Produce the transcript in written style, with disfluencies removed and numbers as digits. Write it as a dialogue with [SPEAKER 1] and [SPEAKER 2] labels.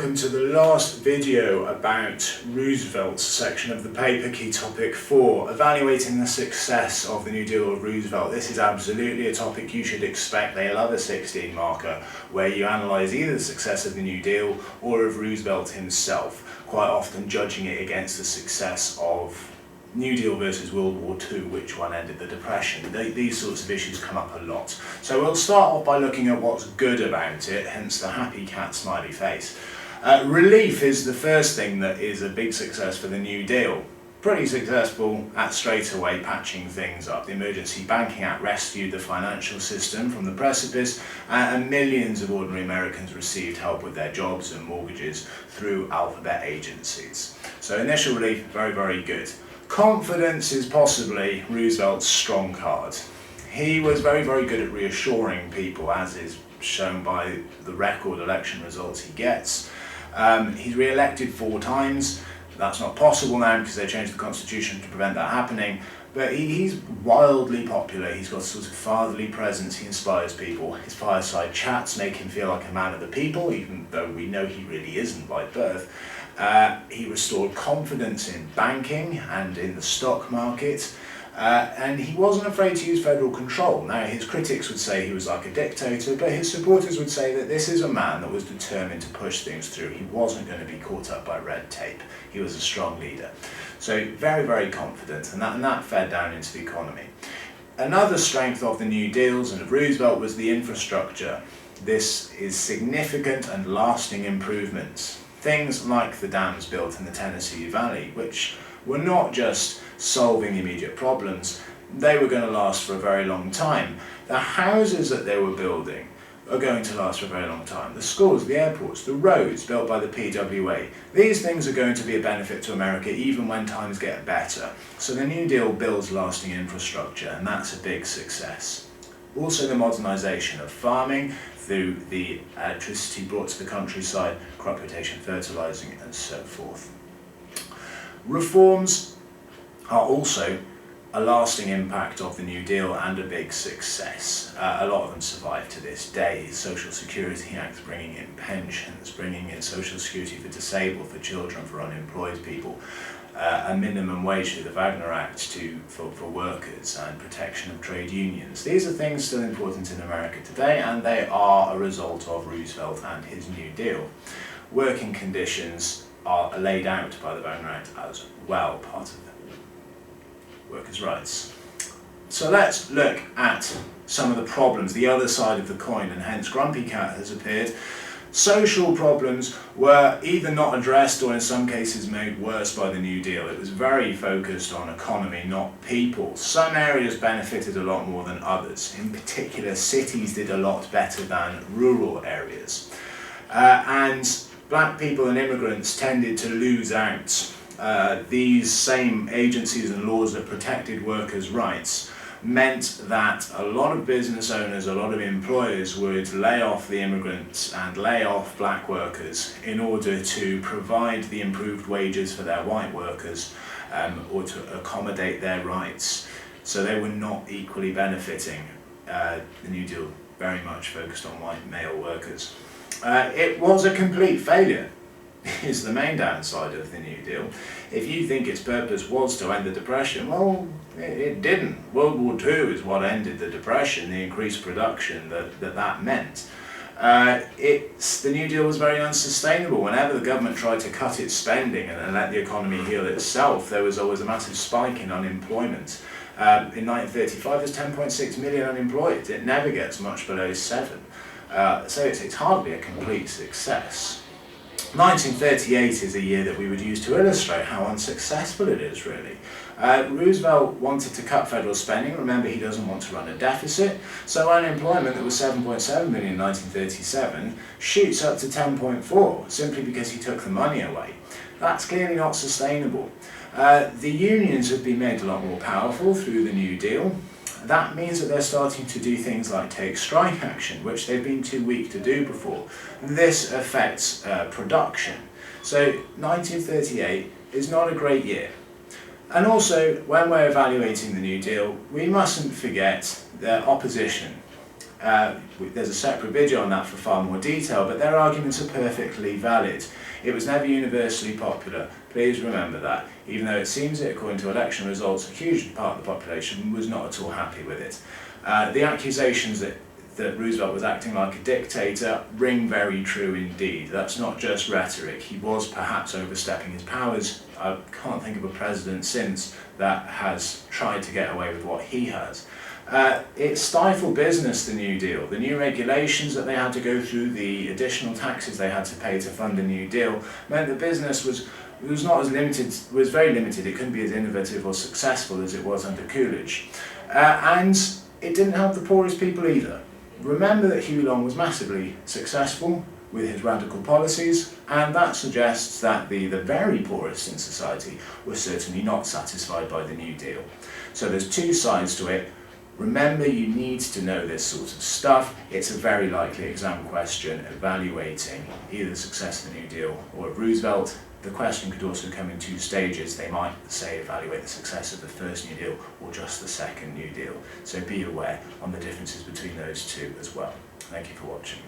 [SPEAKER 1] welcome to the last video about Roosevelt's section of the paper, key topic 4, evaluating the success of the New Deal of Roosevelt. This is absolutely a topic you should expect. They love a 16 marker where you analyse either the success of the New Deal or of Roosevelt himself, quite often judging it against the success of New Deal versus World War II, which one ended the Depression. These sorts of issues come up a lot. So we'll start off by looking at what's good about it, hence the happy cat smiley face. Relief is the first thing that is a big success for the New Deal. Pretty successful at straight away patching things up. The Emergency Banking Act rescued the financial system from the precipice, and millions of ordinary Americans received help with their jobs and mortgages through alphabet agencies. So initial relief, very, very good. Confidence is possibly Roosevelt's strong card. He was very, very good at reassuring people, as is shown by the record election results he gets. He's re-elected 4 times. That's not possible now because they changed the constitution to prevent that happening. But he's wildly popular. He's got a sort of fatherly presence. He inspires people. His fireside chats make him feel like a man of the people, even though we know he really isn't by birth. He restored confidence in banking and in the stock market, and he wasn't afraid to use federal control. Now, his critics would say he was like a dictator, but his supporters would say that this is a man that was determined to push things through. He wasn't going to be caught up by red tape. He was a strong leader. So very, very confident, and that fed down into the economy. Another strength of the New Deals and of Roosevelt was the infrastructure. This is significant and lasting improvements. Things like the dams built in the Tennessee Valley, which were not just solving immediate problems, they were going to last for a very long time. The houses that they were building are going to last for a very long time. The schools, the airports, the roads built by the PWA, these things are going to be a benefit to America even when times get better. So the New Deal builds lasting infrastructure, and that's a big success. Also the modernisation of farming through the electricity brought to the countryside, crop rotation, fertilising and so forth. Reforms are also a lasting impact of the New Deal and a big success. A lot of them survive to this day. Social Security Act bringing in pensions, bringing in social security for disabled, for children, for unemployed people, a minimum wage through the Wagner Act for workers, and protection of trade unions. These are things still important in America today, and they are a result of Roosevelt and his New Deal. Working conditions are laid out by the Wagner Act as well, part of workers' rights. So let's look at some of the problems, the other side of the coin, and hence Grumpy Cat has appeared. Social problems were either not addressed or in some cases made worse by the New Deal. It was very focused on economy, not people. Some areas benefited a lot more than others. In particular, cities did a lot better than rural areas. And black people and immigrants tended to lose out. These same agencies and laws that protected workers' rights meant that a lot of business owners, a lot of employers would lay off the immigrants and lay off black workers in order to provide the improved wages for their white workers, or to accommodate their rights. So they were not equally benefiting. The New Deal very much focused on white male workers. It was a complete failure, is the main downside of the New Deal. If you think its purpose was to end the Depression, well, it didn't. World War II is what ended the Depression, the increased production that meant. The New Deal was very unsustainable. Whenever the government tried to cut its spending and let the economy heal itself, there was always a massive spike in unemployment. In 1935, there's 10.6 million unemployed. It never gets much below 7. So it's hardly a complete success. 1938 is a year that we would use to illustrate how unsuccessful it is, really. Roosevelt wanted to cut federal spending. Remember, he doesn't want to run a deficit. So unemployment that was 7.7 million in 1937 shoots up to 10.4, simply because he took the money away. That's clearly not sustainable. The unions have been made a lot more powerful through the New Deal. That means that they're starting to do things like take strike action, which they've been too weak to do before. This affects production. So 1938 is not a great year. And also, when we're evaluating the New Deal, we mustn't forget the opposition. There's a separate video on that for far more detail, but their arguments are perfectly valid. It was never universally popular. Please remember that. Even though it seems that, according to election results, a huge part of the population was not at all happy with it. The accusations that Roosevelt was acting like a dictator ring very true indeed. That's not just rhetoric. He was perhaps overstepping his powers. I can't think of a president since that has tried to get away with what he has. It stifled business, the New Deal. The new regulations that they had to go through, the additional taxes they had to pay to fund the New Deal, meant that business was very limited. It couldn't be as innovative or successful as it was under Coolidge. And it didn't help the poorest people either. Remember that Huey Long was massively successful with his radical policies, and that suggests that the very poorest in society were certainly not satisfied by the New Deal. So there's two sides to it. Remember, you need to know this sort of stuff. It's a very likely exam question evaluating either the success of the New Deal or of Roosevelt. The question could also come in two stages. They might say evaluate the success of the first New Deal or just the second New Deal. So be aware on the differences between those two as well. Thank you for watching.